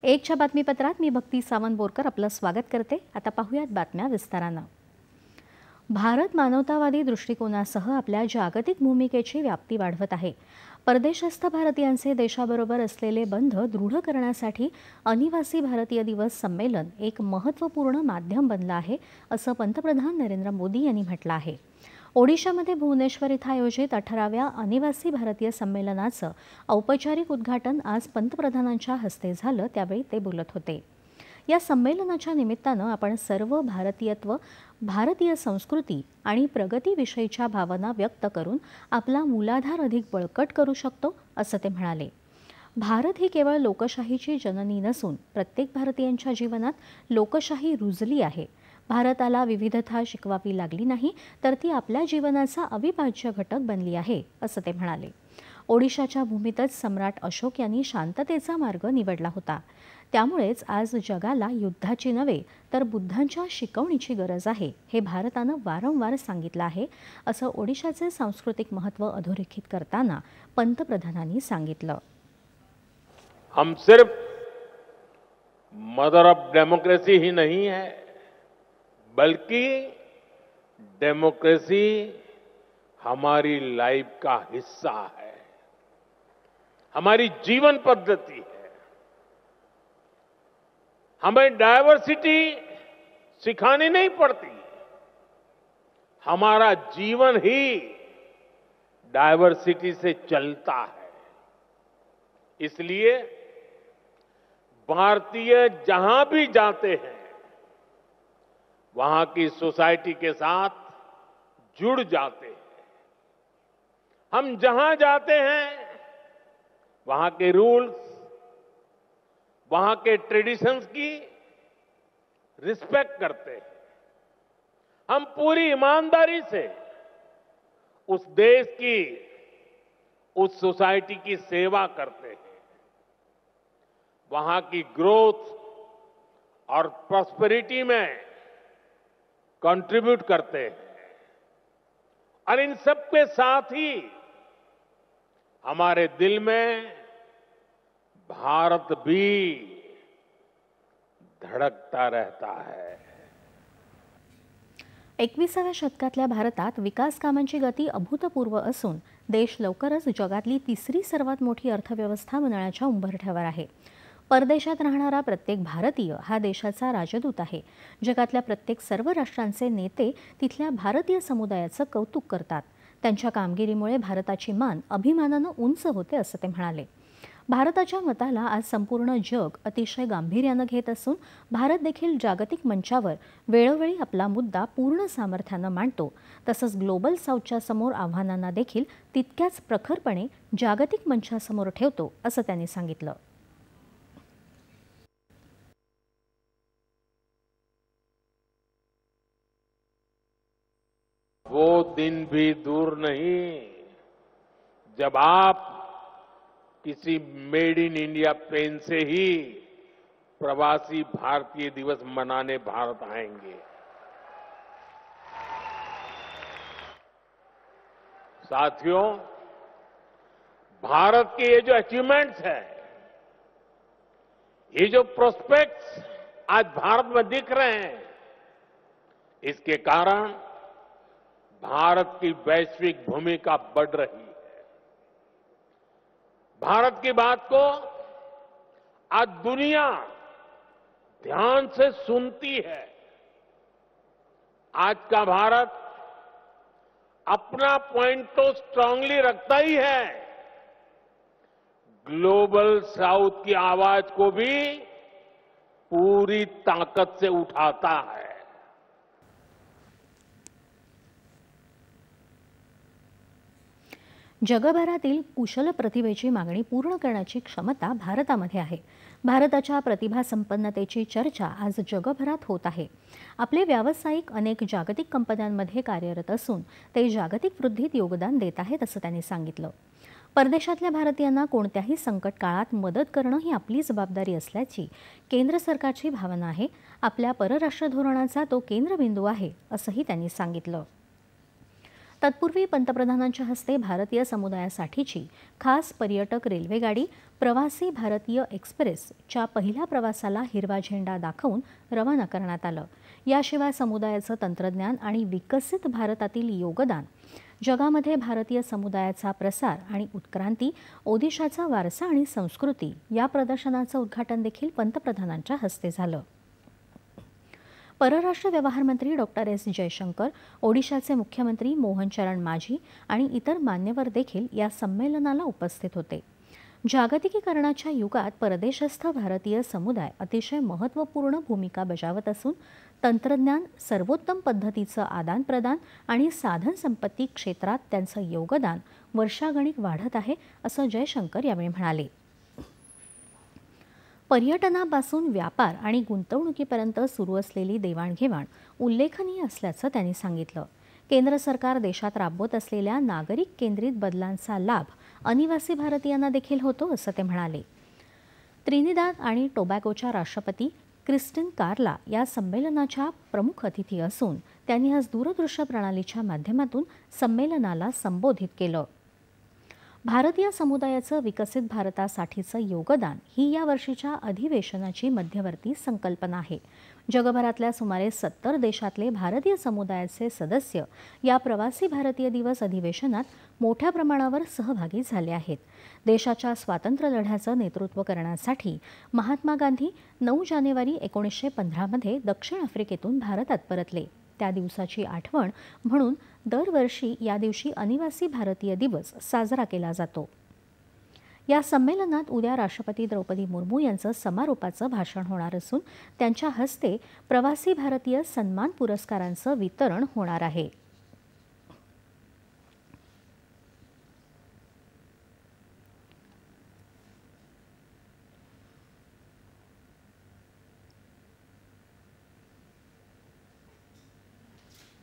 एकच्या बातमीपत्रात मी भक्ती सावंत बोरकर आपलं स्वागत करते। आता पाहूयात बातम्या विस्ताराने। भारत मानवतावादी दृष्टिकोनासह आपल्या जागतिक भूमिकेची व्याप्ती वाढवत आहे। परदेशस्थ भारतीयांचे देशाबरोबर असलेले बंध दृढ करण्यासाठी अनिवासी भारतीय दिवस संमेलन एक महत्त्वपूर्ण माध्यम बनले आहे, असं पंतप्रधान नरेंद्र मोदी यांनी म्हटलं आहे। ओडिशामध्ये भुवनेश्वर इथं आयोजित 18व्या अनिवासी भारतीय संमेलनाचं औपचारिक उद्घाटन आज पंतप्रधानांच्या हस्ते झालं, त्यावेळी ते बोलत होते। या संमेलनाच्या निमित्तानं आपण सर्व भारतीयत्व, भारतीय संस्कृती आणि प्रगतीविषयीच्या भावना व्यक्त करून आपला मूलाधार अधिक बळकट करू शकतो, असं ते म्हणाले। भारत ही केवळ लोकशाहीची जननी नसून प्रत्येक भारतीयांच्या जीवनात लोकशाही रुजली आहे। भारताला विविधता शिकवावी लागली नाही, तर ती आपल्या जीवनाचा अविभाज्य घटक बनली आहे, असं ते म्हणाले। ओडिशाच्या भूमीतच सम्राट अशोक यांनी शांततेचा मार्ग निवडला होता। त्यामुळेच आज जगाला युद्धाची नव्हे तर बुद्धांच्या शिकवणीची गरज आहे, हे भारतानं वारंवार सांगितलं आहे, असं ओडिशाचे सांस्कृतिक महत्त्व अधोरेखित करताना पंतप्रधानांनी सांगितलं। हम सिर्फ मदर ऑफ डेमोक्रेसी ही नहीं है, बल्कि डेमोक्रेसी हमारी लाइफ का हिस्सा है, हमारी जीवन पद्धति है। हमें डायवर्सिटी सिखानी नहीं पड़ती, हमारा जीवन ही डायवर्सिटी से चलता है। इसलिए भारतीय जहां भी जाते हैं वहां की सोसाइटी के साथ जुड़ जाते हैं। हम जहां जाते हैं वहां के रूल्स, वहां के ट्रेडिशंस की रिस्पेक्ट करते हैं। हम पूरी ईमानदारी से उस देश की, उस सोसाइटी की सेवा करते हैं। वहां की ग्रोथ और प्रॉस्पेरिटी में कंट्रीब्यूट करते हैं। और इन सबके साथ ही हमारे दिल में भारत भी धड़कता रहता है। 21व्या शतकातल्या भारतात विकास कामांची गती अभूतपूर्व असून देश लवकरच जगातली तिसरी सर्वात मोठी अर्थव्यवस्था बनण्याच्या उंबरठ्यावर आहे। परदेशात राहणारा प्रत्येक भारतीय हा देशाचा राजदूत आहे। जगातल्या प्रत्येक सर्व राष्ट्रांचे नेते तिथल्या भारतीय समुदायाचं कौतुक करतात। त्यांच्या कामगिरीमुळे भारताची मान अभिमानानं उंच होते, असं ते म्हणाले। भारताच्या मताला आज संपूर्ण जग अतिशय गांभीर्यानं घेत असून भारत देखील जागतिक मंचावर वेळोवेळी आपला मुद्दा पूर्ण सामर्थ्यानं मांडतो। तसंच ग्लोबल साऊथच्या समोर आव्हानांना देखील तितक्याच प्रखरपणे जागतिक मंचासमोर ठेवतो, असं त्यांनी सांगितलं। वो दिन भी दूर नहीं जब आप किसी मेड इन इंडिया पेन से ही प्रवासी भारतीय दिवस मनाने भारत आएंगे। साथियों, भारत के ये जो अचीवमेंट्स हैं, ये जो प्रोस्पेक्ट्स आज भारत में दिख रहे हैं, इसके कारण भारत की वैश्विक भूमिका बढ़ रही है। भारत की बात को आज दुनिया ध्यान से सुनती है। आज का भारत अपना पॉइंट तो स्ट्रांगली रखता ही है, ग्लोबल साउथ की आवाज को भी पूरी ताकत से उठाता है। जगभरातील कुशल प्रतिभेची मागणी पूर्ण करण्याची क्षमता भारतामध्ये आहे। भारताच्या प्रतिभा संपन्नतेची चर्चा आज जगभरात होत आहे। आपले व्यावसायिक अनेक जागतिक कंपन्यांमध्ये कार्यरत असून ते जागतिक वृद्धीत योगदान देत आहेत, असं त्यांनी सांगितलं। परदेशातल्या भारतीयांना कोणत्याही संकट काळात मदत करणं ही आपली जबाबदारी असल्याची केंद्र सरकारची भावना आहे। आपल्या परराष्ट्र धोरणाचा तो केंद्रबिंदू आहे, असंही त्यांनी सांगितलं। तत्पूर्वी पंतप्रधानांच्या हस्ते भारतीय समुदायासाठीची खास पर्यटक रेल्वेगाडी प्रवासी भारतीय एक्सप्रेसच्या पहिल्या प्रवासाला हिरवा झेंडा दाखवून रवाना करण्यात आलं. याशिवाय समुदायाचं तंत्रज्ञान आणि विकसित भारतातील योगदान, जगामध्ये भारतीय समुदायाचा प्रसार आणि उत्क्रांती, ओदिशाचा वारसा आणि संस्कृती या प्रदर्शनाचं उद्घाटन देखील पंतप्रधानांच्या हस्ते झालं. परराष्ट्र व्यवहार मंत्री डॉक्टर एस जयशंकर, ओडिशाचे मुख्यमंत्री मोहन चरण माझी आणि इतर मान्यवर देखील या संमेलनाला उपस्थित होते. जागतिकीकरणाच्या युगात परदेशस्थ भारतीय समुदाय अतिशय महत्त्वपूर्ण भूमिका बजावत असून तंत्रज्ञान, सर्वोत्तम पद्धतीचं आदानप्रदान आणि साधनसंपत्ती क्षेत्रात त्यांचं योगदान वर्षागणिक वाढत आहे, असं जयशंकर यावेळी म्हणाले. पर्यटनापासून व्यापार आणि गुंतवणुकीपर्यंत सुरू असलेली देवाणघेवाण उल्लेखनीय असल्याचं त्यांनी सांगितलं. केंद्र सरकार देशात राबवत असलेल्या नागरिक केंद्रित बदलांचा लाभ अनिवासी भारतीयांना देखील होतो, असं ते म्हणाले. त्रिनिदाद आणि टोबॅगोच्या राष्ट्रपती क्रिस्टिन कार्ला या संमेलनाच्या प्रमुख अतिथी असून त्यांनी आज दूरदृश्य प्रणालीच्या माध्यमातून संमेलनाला संबोधित केलं. भारतीय समुदायाचं विकसित भारतासाठीचं योगदान ही या वर्षीच्या अधिवेशनाची मध्यवर्ती संकल्पना आहे. जगभरातल्या सुमारे 70 देशातले भारतीय समुदायाचे सदस्य या प्रवासी भारतीय दिवस अधिवेशनात मोठ्या प्रमाणावर सहभागी झाले आहेत. देशाच्या स्वातंत्र्य लढ्याचं नेतृत्व करण्यासाठी महात्मा गांधी 9 जानेवारी 1915 मध्ये दक्षिण आफ्रिकेतून भारतात परतले. त्या दिवसाची आठवण म्हणून दरवर्षी या दिवशी अनिवासी भारतीय दिवस साजरा केला जातो. या संमेलनात उद्या राष्ट्रपती द्रौपदी मुर्मू यांचं समारोपाचं भाषण होणार असून त्यांच्या हस्ते प्रवासी भारतीय सन्मान पुरस्कारांचं वितरण होणार आहे.